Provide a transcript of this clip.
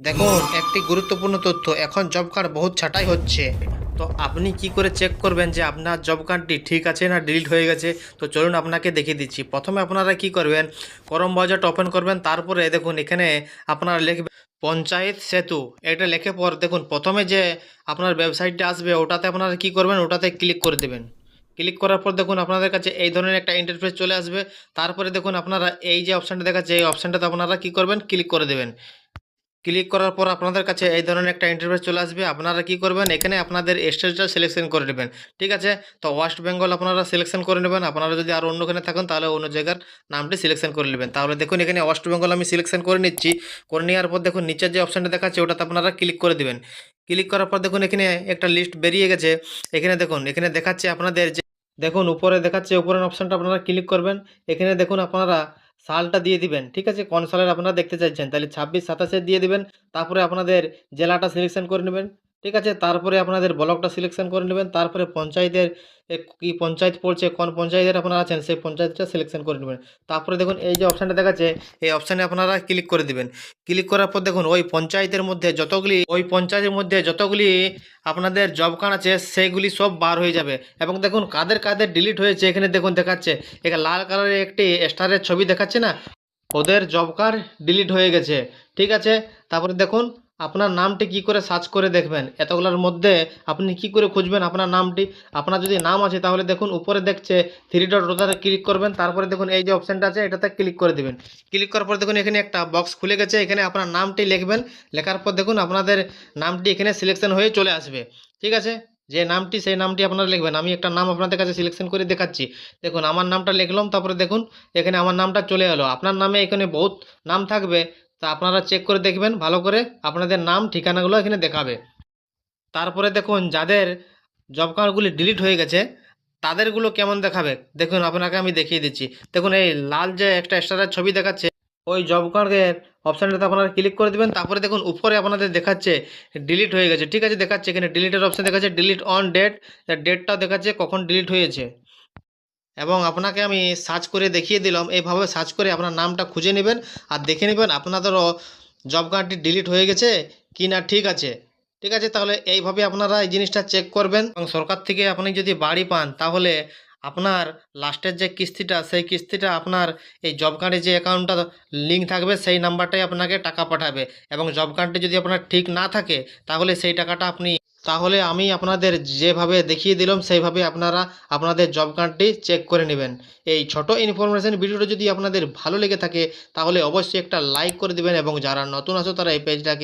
দেখুন, একটি গুরুত্বপূর্ণ তথ্য। এখন জব কার্ড বহুত ছাঁটাই হচ্ছে। তো আপনি কি করে চেক করবেন যে আপনার জব কার্ডটি ঠিক আছে না ডিলিট হয়ে গেছে? তো চলুন আপনাকে দেখিয়ে দিচ্ছি। প্রথমে আপনারা কি করবেন, ক্রোম ব্রাউজারটা ওপেন করবেন। তারপরে দেখুন এখানে আপনারা লিখবেন পঞ্চায়েত সেতু। এটা লিখে পর দেখুন প্রথমে যে আপনার ওয়েবসাইটটা আসবে ওটাতে আপনারা কি করবেন, ওটাতে ক্লিক করে দেবেন। ক্লিক করার পর দেখুন আপনাদের কাছে এই ধরনের একটা ইন্টারফেস চলে আসবে। তারপরে দেখুন আপনারা এই যে অপশানটা দেখাচ্ছে এই অপশানটাতে আপনারা কি করবেন, ক্লিক করে দেবেন। ক্লিক করার পর আপনাদের কাছে এই ধরনের একটা ইন্টারফেস চলে আসবে। আপনারা কি করবেন, এখানে আপনাদের স্টেটটা সিলেকশন করে নেবেন। ঠিক আছে? তো ওয়েস্ট বেঙ্গল আপনারা সিলেকশন করে নেবেন। আপনারা যদি আর অন্যখানে থাকেন তাহলে অন্য জায়গার নামটি সিলেকশন করে নেবেন। তাহলে দেখুন এখানে ওয়েস্ট বেঙ্গল আমি সিলেকশন করে নিচ্ছি। করে নেওয়ার পর দেখুন নিচের যে অপশানটা দেখাচ্ছে ওটাতে আপনারা ক্লিক করে দিবেন। ক্লিক করার পর দেখুন এখানে একটা লিস্ট বেরিয়ে গেছে। এখানে দেখুন এখানে দেখাচ্ছে আপনাদের যে দেখুন উপরে দেখাচ্ছে উপরের অপশানটা আপনারা ক্লিক করবেন। এখানে দেখুন আপনারা সালটা দিয়ে দিবেন। ঠিক আছে? কোন সালের আপনারা দেখতে চাইছেন। তাহলে ২৬-২৭ দিয়ে দিবেন। তারপরে আপনাদের জেলাটা সিলেকশন করে নেবেন। ঠিক আছে? তারপরে আপনাদের ব্লকটা সিলেকশন করে নেবেন। তারপরে পঞ্চায়েতের কি পঞ্চায়েত পড়ছে, কোন পঞ্চায়েতের আপনারা আছেন সেই পঞ্চায়েতটা সিলেকশন করে নেবেন। তারপরে দেখুন এই যে অপশানটা দেখাচ্ছে এই অপশানে আপনারা ক্লিক করে দিবেন। ক্লিক করার পর দেখুন ওই পঞ্চায়েতের মধ্যে যতগুলি আপনাদের জব কার্ড আছে সেইগুলি সব বার হয়ে যাবে। এবং দেখুন কাদের কাদের ডিলিট হয়েছে এখানে দেখুন দেখাচ্ছে। এখানে লাল কালারের একটি স্টারের ছবি দেখাচ্ছে না? ওদের জব কার্ড ডিলিট হয়ে গেছে। ঠিক আছে? তারপরে দেখুন আপনার নামটি কি করে সার্চ করে দেখবেন। এতগুলোর মধ্যে আপনি কি করে খুঁজবেন আপনার নামটি? আপনার যদি নাম আছে তাহলে দেখুন উপরে দেখছে 3 ডট ওটাতে ক্লিক করবেন। তারপরে দেখুন এই যে অপশানটা আছে এটাতে ক্লিক করে দিবেন। ক্লিক করার পর দেখুন এখানে একটা বক্স খুলে গেছে। এখানে আপনার নামটি লিখবেন। লেখার পর দেখুন আপনাদের নামটি এখানে সিলেকশন হয়ে চলে আসবে। ঠিক আছে? যে নামটি সেই নামটি আপনারা লিখবেন। আমি একটা নাম আপনাদের কাছে সিলেকশন করে দেখাচ্ছি। দেখুন আমার নামটা লিখলাম। তারপরে দেখুন এখানে আমার নামটা চলে এলো। আপনার নামে এখানে বহুত নাম থাকবে। তা আপনারা চেক করে দেখবেন ভালো করে। আপনাদের নাম ঠিকানাগুলো এখানে দেখাবে। তারপরে দেখুন যাদের জব কার্ডগুলি ডিলিট হয়ে গেছে তাদেরগুলো কেমন দেখাবে দেখুন আপনাকে আমি দেখিয়ে দিচ্ছি। দেখুন এই লাল যে একটা স্টারের ছবি দেখাচ্ছে ওই জব কার্ডের অপশানটাতে আপনারা ক্লিক করে দেবেন। তারপরে দেখুন উপরে আপনাদের দেখাচ্ছে ডিলিট হয়ে গেছে। ঠিক আছে? দেখাচ্ছে এখানে ডিলিটের অপশান দেখাচ্ছে ডিলিট অন ডেট। ডেটটাও দেখাচ্ছে কখন ডিলিট হয়েছে। এবং আপনাকে আমি সার্চ করে দেখিয়ে দিলাম। এইভাবে সার্চ করে আপনার নামটা খুঁজে নেবেন আর দেখে নেবেন আপনাদেরও জব কার্ডটি ডিলিট হয়ে গেছে কি না। ঠিক আছে? ঠিক আছে? তাহলে এইভাবে আপনারা এই জিনিসটা চেক করবেন। এবং সরকার থেকে আপনি যদি বাড়ি পান তাহলে আপনার লাস্টের যে কিস্তিটা সেই কিস্তিটা আপনার এই জব কার্ডে যে অ্যাকাউন্টটা লিঙ্ক থাকবে সেই নাম্বারটাই আপনাকে টাকা পাঠাবে। এবং জব কার্ডটি যদি আপনার ঠিক না থাকে তাহলে সেই টাকাটা তাহলে আমি আপনাদের যেভাবে দেখিয়ে দিলাম সেইভাবে আপনারা আপনাদের জব কার্ডটি চেক করে নেবেন। এই ছোট ইনফরমেশন ভিডিওটা যদি আপনাদের ভালো লেগে থাকে তাহলে অবশ্যই একটা লাইক করে দেবেন এবং যারা নতুন আছো তারা এই পেজটাকে